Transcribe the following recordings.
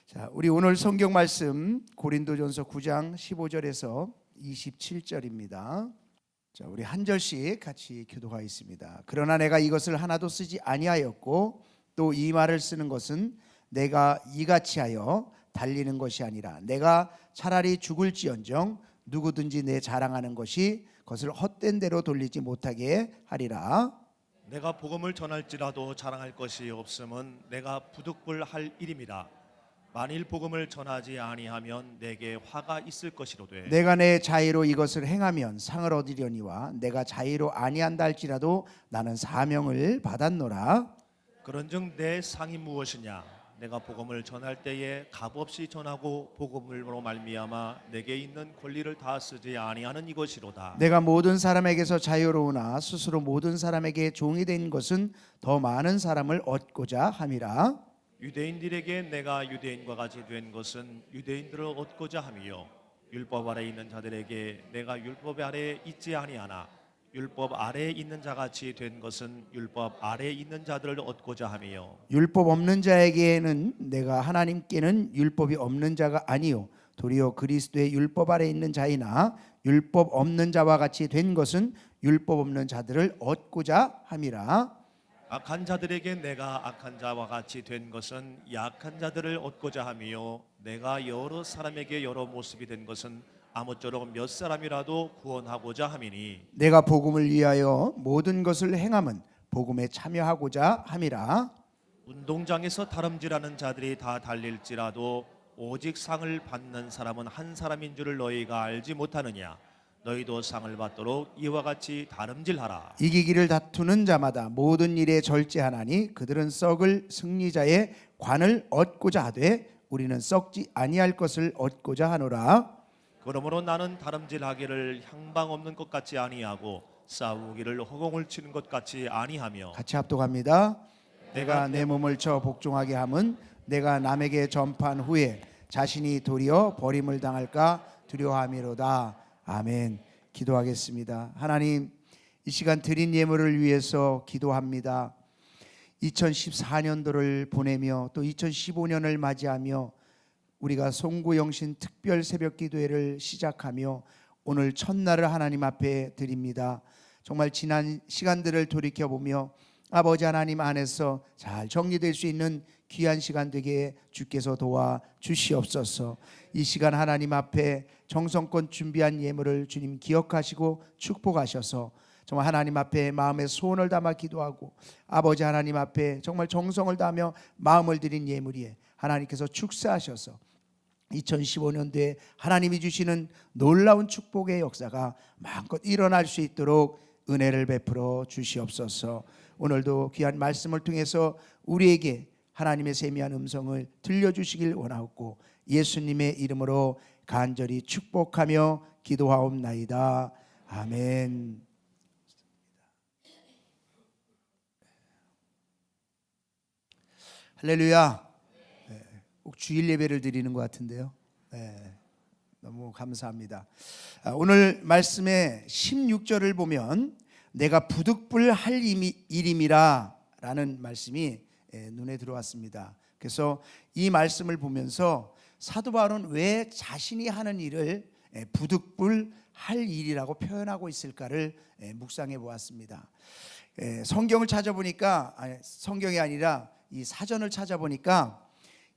자, 우리 오늘 성경 말씀 고린도전서 9장 15절에서 27절입니다. 자, 우리 한 절씩 같이 교독하겠습니다. 그러나 내가 이것을 하나도 쓰지 아니하였고 또 이 말을 쓰는 것은 내가 이같이 하여 달리는 것이 아니라 내가 차라리 죽을지언정 누구든지 내 자랑하는 것이 그것을 헛된 대로 돌리지 못하게 하리라. 내가 복음을 전할지라도 자랑할 것이 없음은 내가 부득불할 일임이라. 만일 복음을 전하지 아니하면 내게 화가 있을 것이로되 내가 내 자의로 이것을 행하면 상을 얻으려니와 내가 자의로 아니한다 할지라도 나는 사명을 받았노라. 그런즉 내 상이 무엇이냐? 내가 복음을 전할 때에 값없이 전하고 복음으로 말미암아 내게 있는 권리를 다 쓰지 아니하는 이것이로다. 내가 모든 사람에게서 자유로우나 스스로 모든 사람에게 종이 된 것은 더 많은 사람을 얻고자 함이라. 유대인들에게 내가 유대인과 같이 된 것은 유대인들을 얻고자 함이요 율법 아래 있는 자들에게 내가 율법 아래 있지 아니하나 율법 아래에 있는 자같이 된 것은 율법 아래에 있는 자들을 얻고자 함이요 율법 없는 자에게는 내가 하나님께는 율법이 없는 자가 아니요 도리어 그리스도의 율법 아래 있는 자이나 율법 없는 자와 같이 된 것은 율법 없는 자들을 얻고자 함이라. 악한 자들에게 내가 악한 자와 같이 된 것은 약한 자들을 얻고자 함이요 내가 여러 사람에게 여러 모습이 된 것은 아무쪼록 몇 사람이라도 구원하고자 함이니 내가 복음을 위하여 모든 것을 행함은 복음에 참여하고자 함이라. 운동장에서 다름질하는 자들이 다 달릴지라도 오직 상을 받는 사람은 한 사람인 줄을 너희가 알지 못하느냐? 너희도 상을 받도록 이와 같이 다름질하라. 이기기를 다투는 자마다 모든 일에 절제하나니 그들은 썩을 승리자의 관을 얻고자 하되 우리는 썩지 아니할 것을 얻고자 하노라. 그러므로 나는 다름질하기를 향방 없는 것 같이 아니하고 싸우기를 허공을 치는 것 같이 아니하며 같이 합독합니다. 내가 내 몸을 쳐 복종하게 함은 내가 남에게 전파한 후에 자신이 도리어 버림을 당할까 두려워함이로다. 아멘. 기도하겠습니다. 하나님, 이 시간 드린 예물을 위해서 기도합니다. 2014년도를 보내며 또 2015년을 맞이하며 우리가 송구영신 특별 새벽 기도회를 시작하며 오늘 첫날을 하나님 앞에 드립니다. 정말 지난 시간들을 돌이켜보며 아버지 하나님 안에서 잘 정리될 수 있는 귀한 시간 되게 주께서 도와 주시옵소서. 이 시간 하나님 앞에 정성껏 준비한 예물을 주님 기억하시고 축복하셔서 정말 하나님 앞에 마음의 소원을 담아 기도하고 아버지 하나님 앞에 정말 정성을 다하며 마음을 드린 예물이에 하나님께서 축사하셔서 2015년도에 하나님이 주시는 놀라운 축복의 역사가 마음껏 일어날 수 있도록 은혜를 베풀어 주시옵소서. 오늘도 귀한 말씀을 통해서 우리에게 하나님의 세미한 음성을 들려주시길 원하옵고 예수님의 이름으로 간절히 축복하며 기도하옵나이다. 아멘. 할렐루야. 꼭 주일 예배를 드리는 것 같은데요. 너무 감사합니다. 오늘 말씀의 16절을 보면 내가 부득불할 일임이라 라는 말씀이 눈에 들어왔습니다. 그래서 이 말씀을 보면서 사도 바울은 왜 자신이 하는 일을 부득불할 일이라고 표현하고 있을까를 묵상해 보았습니다. 성경을 찾아보니까 성경이 아니라 이 사전을 찾아보니까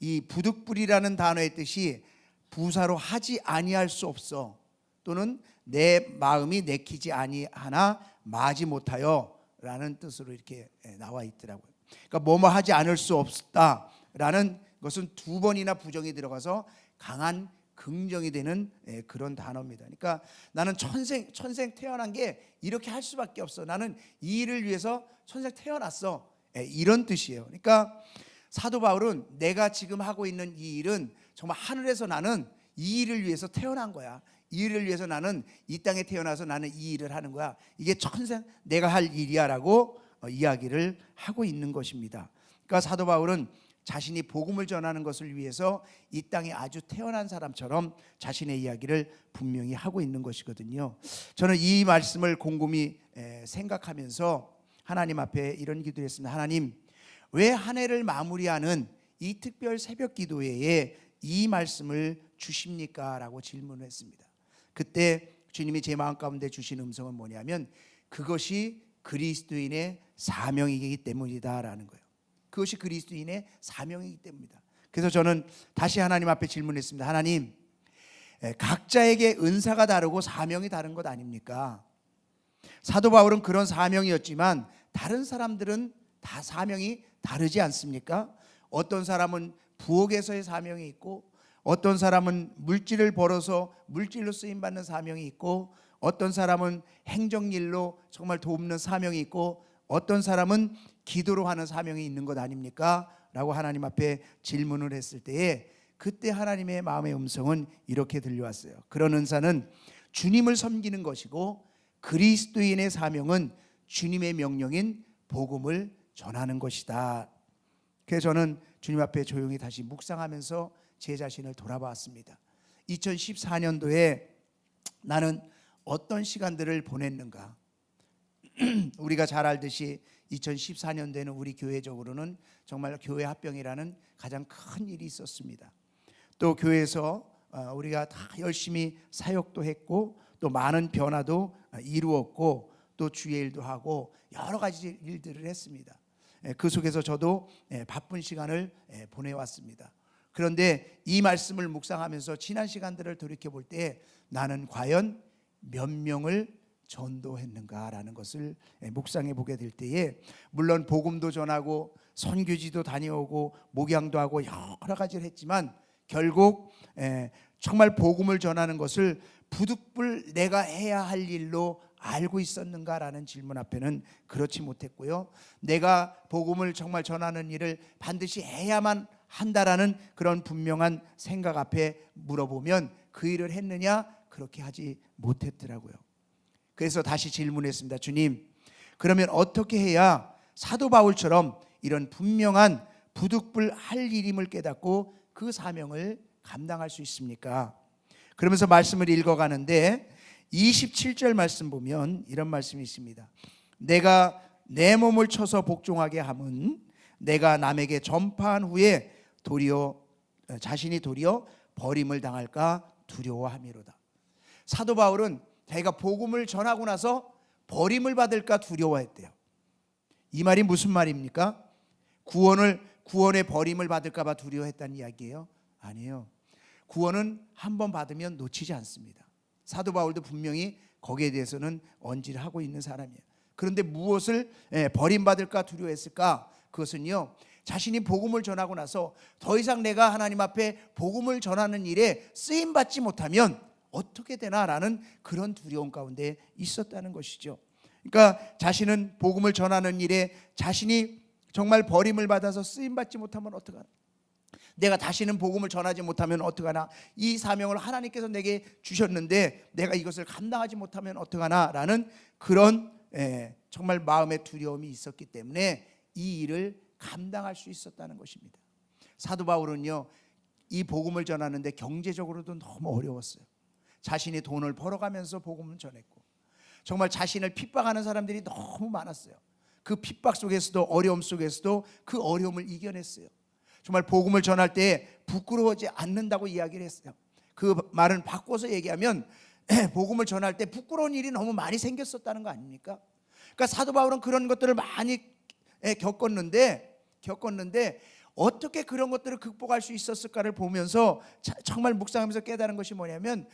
이 부득불이라는 단어의 뜻이 부사로 하지 아니할 수 없어 또는 내 마음이 내키지 아니하나 마지 못하여 라는 뜻으로 이렇게 나와 있더라고요. 그러니까 뭐뭐 하지 않을 수 없다라는 것은 두 번이나 부정이 들어가서 강한 긍정이 되는 그런 단어입니다. 그러니까 나는 천생 태어난 게 이렇게 할 수밖에 없어. 나는 이 일을 위해서 천생 태어났어. 이런 뜻이에요. 그러니까 사도 바울은 내가 지금 하고 있는 이 일은 정말 하늘에서 나는 이 일을 위해서 태어난 거야. 이 일을 위해서 나는 이 땅에 태어나서 나는 이 일을 하는 거야. 이게 천생 내가 할 일이야라고 이야기를 하고 있는 것입니다. 그러니까 사도 바울은 자신이 복음을 전하는 것을 위해서 이 땅에 아주 태어난 사람처럼 자신의 이야기를 분명히 하고 있는 것이거든요. 저는 이 말씀을 곰곰이 생각하면서 하나님 앞에 이런 기도를 했습니다. 하나님, 왜 한 해를 마무리하는 이 특별 새벽 기도회에 이 말씀을 주십니까? 라고 질문을 했습니다. 그때 주님이 제 마음 가운데 주신 음성은 뭐냐면 그것이 그리스도인의 사명이기 때문이다 라는 거예요. 그것이 그리스도인의 사명이기 때문이다. 그래서 저는 다시 하나님 앞에 질문했습니다. 하나님, 각자에게 은사가 다르고 사명이 다른 것 아닙니까? 사도 바울은 그런 사명이었지만 다른 사람들은 다 사명이 다르지 않습니까? 어떤 사람은 부엌에서의 사명이 있고 어떤 사람은 물질을 벌어서 물질로 쓰임받는 사명이 있고 어떤 사람은 행정일로 정말 돕는 사명이 있고 어떤 사람은 기도로 하는 사명이 있는 것 아닙니까? 라고 하나님 앞에 질문을 했을 때에 그때 하나님의 마음의 음성은 이렇게 들려왔어요. 그런 은사는 주님을 섬기는 것이고 그리스도인의 사명은 주님의 명령인 복음을 전하는 것이다. 그래서 저는 주님 앞에 조용히 다시 묵상하면서 제 자신을 돌아봤습니다. 2014년도에 나는 어떤 시간들을 보냈는가? 우리가 잘 알듯이 2014년도에는 우리 교회적으로는 정말 교회 합병이라는 가장 큰 일이 있었습니다. 또 교회에서 우리가 다 열심히 사역도 했고 또 많은 변화도 이루었고 또 주의 일도 하고 여러 가지 일들을 했습니다. 그 속에서 저도 바쁜 시간을 보내왔습니다. 그런데 이 말씀을 묵상하면서 지난 시간들을 돌이켜 볼 때 나는 과연 몇 명을 전도했는가라는 것을 묵상해 보게 될 때에 물론 복음도 전하고 선교지도 다녀오고 목양도 하고 여러 가지를 했지만 결국 정말 복음을 전하는 것을 부득불 내가 해야 할 일로 알고 있었는가라는 질문 앞에는 그렇지 못했고요. 내가 복음을 정말 전하는 일을 반드시 해야만 한다라는 그런 분명한 생각 앞에 물어보면 그 일을 했느냐? 그렇게 하지 못했더라고요. 그래서 다시 질문했습니다. 주님, 그러면 어떻게 해야 사도 바울처럼 이런 분명한 부득불 할 일임을 깨닫고 그 사명을 감당할 수 있습니까? 그러면서 말씀을 읽어가는데 27절 말씀 보면 이런 말씀이 있습니다. 내가 내 몸을 쳐서 복종하게 함은 내가 남에게 전파한 후에 자신이 도리어 버림을 당할까 두려워함이로다. 사도 바울은 자기가 복음을 전하고 나서 버림을 받을까 두려워했대요. 이 말이 무슨 말입니까? 구원의 버림을 받을까 봐 두려워했다는 이야기예요? 아니에요. 구원은 한번 받으면 놓치지 않습니다. 사도 바울도 분명히 거기에 대해서는 언질을 하고 있는 사람이에요. 그런데 무엇을 버림받을까 두려워했을까? 그것은요, 자신이 복음을 전하고 나서 더 이상 내가 하나님 앞에 복음을 전하는 일에 쓰임받지 못하면 어떻게 되나라는 그런 두려움 가운데 있었다는 것이죠. 그러니까 자신은 복음을 전하는 일에 자신이 정말 버림을 받아서 쓰임받지 못하면 어떡하나? 내가 다시는 복음을 전하지 못하면 어떡하나? 이 사명을 하나님께서 내게 주셨는데 내가 이것을 감당하지 못하면 어떡하나? 라는 그런 정말 마음의 두려움이 있었기 때문에 이 일을 감당할 수 있었다는 것입니다. 사도 바울은요, 이 복음을 전하는데 경제적으로도 너무 어려웠어요. 자신이 돈을 벌어가면서 복음을 전했고 정말 자신을 핍박하는 사람들이 너무 많았어요. 그 핍박 속에서도 어려움 속에서도 그 어려움을 이겨냈어요. 정말 복음을 전할 때 부끄러워하지 않는다고 이야기를 했어요. 그 말은 바꿔서 얘기하면 복음을 전할 때 부끄러운 일이 너무 많이 생겼었다는 거 아닙니까? 그러니까 사도 바울은 그런 것들을 많이 겪었는데 어떻게 그런 것들을 극복할 수 있었을까를 보면서 정말 묵상하면서 깨달은 것이 뭐냐면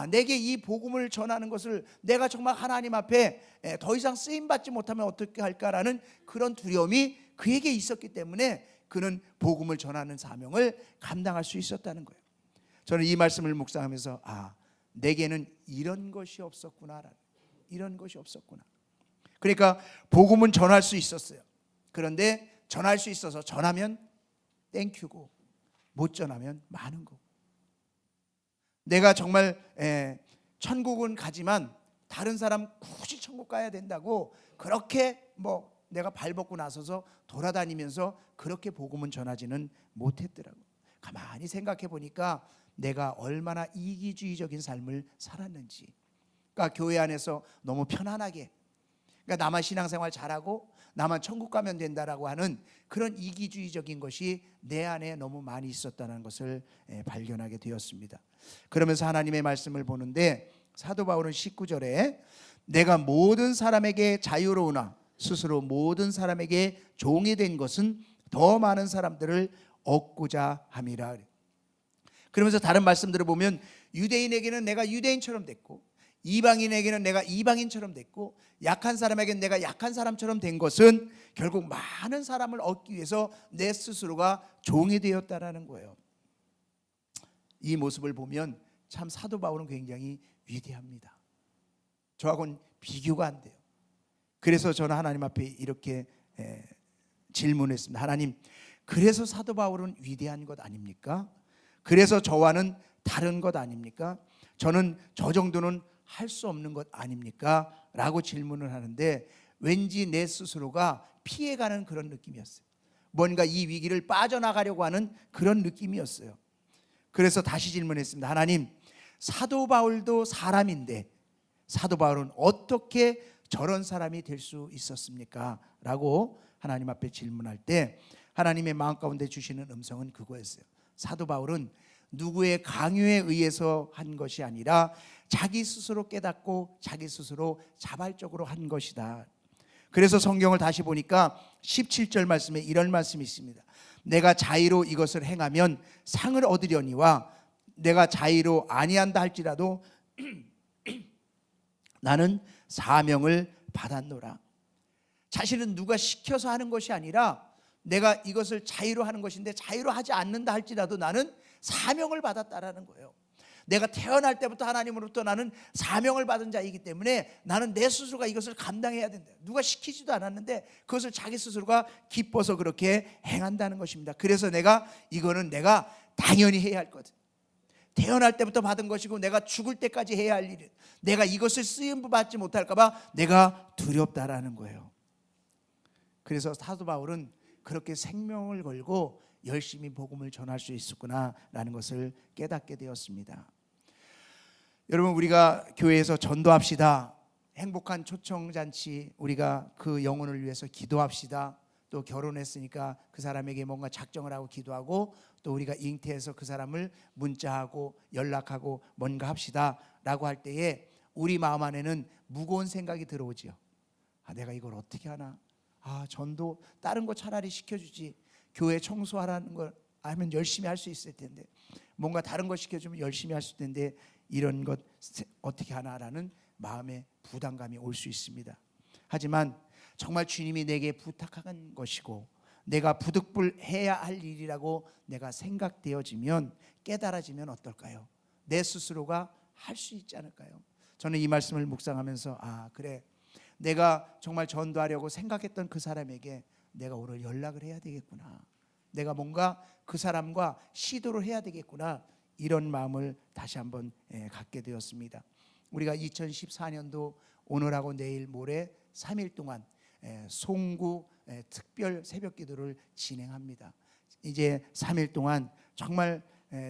내게 이 복음을 전하는 것을 내가 정말 하나님 앞에 더 이상 쓰임받지 못하면 어떻게 할까라는 그런 두려움이 그에게 있었기 때문에 그는 복음을 전하는 사명을 감당할 수 있었다는 거예요. 저는 이 말씀을 묵상하면서 내게는 이런 것이 없었구나. 이런 것이 없었구나. 그러니까 복음은 전할 수 있었어요. 그런데 전할 수 있어서 전하면 땡큐고 못 전하면 많은 거고, 내가 정말 천국은 가지만 다른 사람 굳이 천국 가야 된다고 그렇게 내가 발벗고 나서서 돌아다니면서 그렇게 복음은 전하지는 못했더라고. 가만히 생각해 보니까 내가 얼마나 이기주의적인 삶을 살았는지. 그러니까 교회 안에서 너무 편안하게 그러니까 나만 신앙생활 잘하고 나만 천국 가면 된다라고 하는 그런 이기주의적인 것이 내 안에 너무 많이 있었다는 것을 발견하게 되었습니다. 그러면서 하나님의 말씀을 보는데 사도 바울은 19절에 내가 모든 사람에게 자유로우나 스스로 모든 사람에게 종이 된 것은 더 많은 사람들을 얻고자 함이라. 그러면서 다른 말씀들을 보면 유대인에게는 내가 유대인처럼 됐고 이방인에게는 내가 이방인처럼 됐고 약한 사람에게는 내가 약한 사람처럼 된 것은 결국 많은 사람을 얻기 위해서 내 스스로가 종이 되었다라는 거예요. 이 모습을 보면 참 사도 바울은 굉장히 위대합니다. 저하고는 비교가 안 돼요. 그래서 저는 하나님 앞에 이렇게 질문했습니다. 하나님, 그래서 사도 바울은 위대한 것 아닙니까? 그래서 저와는 다른 것 아닙니까? 저는 저 정도는 할 수 없는 것 아닙니까? 라고 질문을 하는데 왠지 내 스스로가 피해가는 그런 느낌이었어요. 뭔가 이 위기를 빠져나가려고 하는 그런 느낌이었어요. 그래서 다시 질문했습니다. 하나님, 사도 바울도 사람인데 사도 바울은 어떻게 저런 사람이 될 수 있었습니까? 라고 하나님 앞에 질문할 때 하나님의 마음 가운데 주시는 음성은 그거였어요. 사도 바울은 누구의 강요에 의해서 한 것이 아니라 자기 스스로 깨닫고 자기 스스로 자발적으로 한 것이다. 그래서 성경을 다시 보니까 17절 말씀에 이런 말씀이 있습니다. 내가 자의로 이것을 행하면 상을 얻으려니와 내가 자의로 아니한다 할지라도 나는 사명을 받았노라. 자신은 누가 시켜서 하는 것이 아니라 내가 이것을 자의로 하는 것인데 자의로 하지 않는다 할지라도 나는 사명을 받았다라는 거예요. 내가 태어날 때부터 하나님으로부터 나는 사명을 받은 자이기 때문에 나는 내 스스로가 이것을 감당해야 된다. 누가 시키지도 않았는데 그것을 자기 스스로가 기뻐서 그렇게 행한다는 것입니다. 그래서 이거는 내가 당연히 해야 할 거다. 태어날 때부터 받은 것이고 내가 죽을 때까지 해야 할 일이, 내가 이것을 쓰임 받지 못할까 봐 내가 두렵다라는 거예요. 그래서 사도 바울은 그렇게 생명을 걸고 열심히 복음을 전할 수 있었구나라는 것을 깨닫게 되었습니다. 여러분, 우리가 교회에서 전도합시다. 행복한 초청잔치, 우리가 그 영혼을 위해서 기도합시다. 또 결혼했으니까 그 사람에게 뭔가 작정을 하고 기도하고 또 우리가 잉태해서 그 사람을 문자하고 연락하고 뭔가 합시다 라고 할 때에 우리 마음 안에는 무거운 생각이 들어오지요. 내가 이걸 어떻게 하나? 전도 다른 거 차라리 시켜주지. 교회 청소하라는 걸 하면 열심히 할 수 있을 텐데, 뭔가 다른 거 시켜주면 열심히 할 수 있을 텐데 이런 것 어떻게 하나라는 마음의 부담감이 올 수 있습니다. 하지만 정말 주님이 내게 부탁한 것이고 내가 부득불해야 할 일이라고 내가 생각되어지면, 깨달아지면 어떨까요? 내 스스로가 할 수 있지 않을까요? 저는 이 말씀을 묵상하면서 그래, 내가 정말 전도하려고 생각했던 그 사람에게 내가 오늘 연락을 해야 되겠구나, 내가 뭔가 그 사람과 시도를 해야 되겠구나, 이런 마음을 다시 한번 갖게 되었습니다. 우리가 2014년도 오늘하고 내일 모레 3일 동안 송구 특별 새벽 기도를 진행합니다. 이제 3일 동안 정말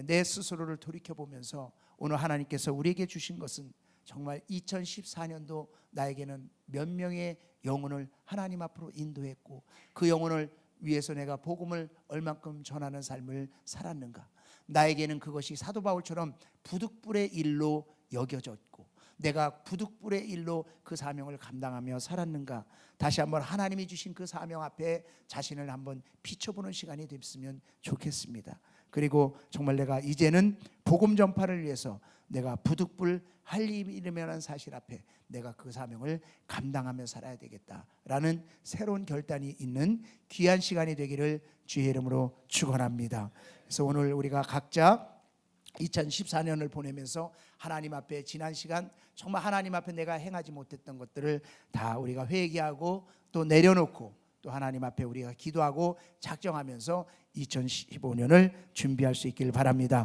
내 스스로를 돌이켜보면서 오늘 하나님께서 우리에게 주신 것은 정말 2014년도 나에게는 몇 명의 영혼을 하나님 앞으로 인도했고 그 영혼을 위해서 내가 복음을 얼만큼 전하는 삶을 살았는가, 나에게는 그것이 사도 바울처럼 부득불의 일로 여겨졌고 내가 부득불의 일로 그 사명을 감당하며 살았는가, 다시 한번 하나님이 주신 그 사명 앞에 자신을 한번 비춰보는 시간이 됐으면 좋겠습니다. 그리고 정말 내가 이제는 복음 전파를 위해서 내가 부득불 할 일이라는 사실 앞에 내가 그 사명을 감당하며 살아야 되겠다라는 새로운 결단이 있는 귀한 시간이 되기를 주의 이름으로 축원합니다. 그래서 오늘 우리가 각자 2014년을 보내면서 하나님 앞에 지난 시간 정말 하나님 앞에 내가 행하지 못했던 것들을 다 우리가 회개하고 또 내려놓고 또 하나님 앞에 우리가 기도하고 작정하면서 2015년을 준비할 수 있기를 바랍니다.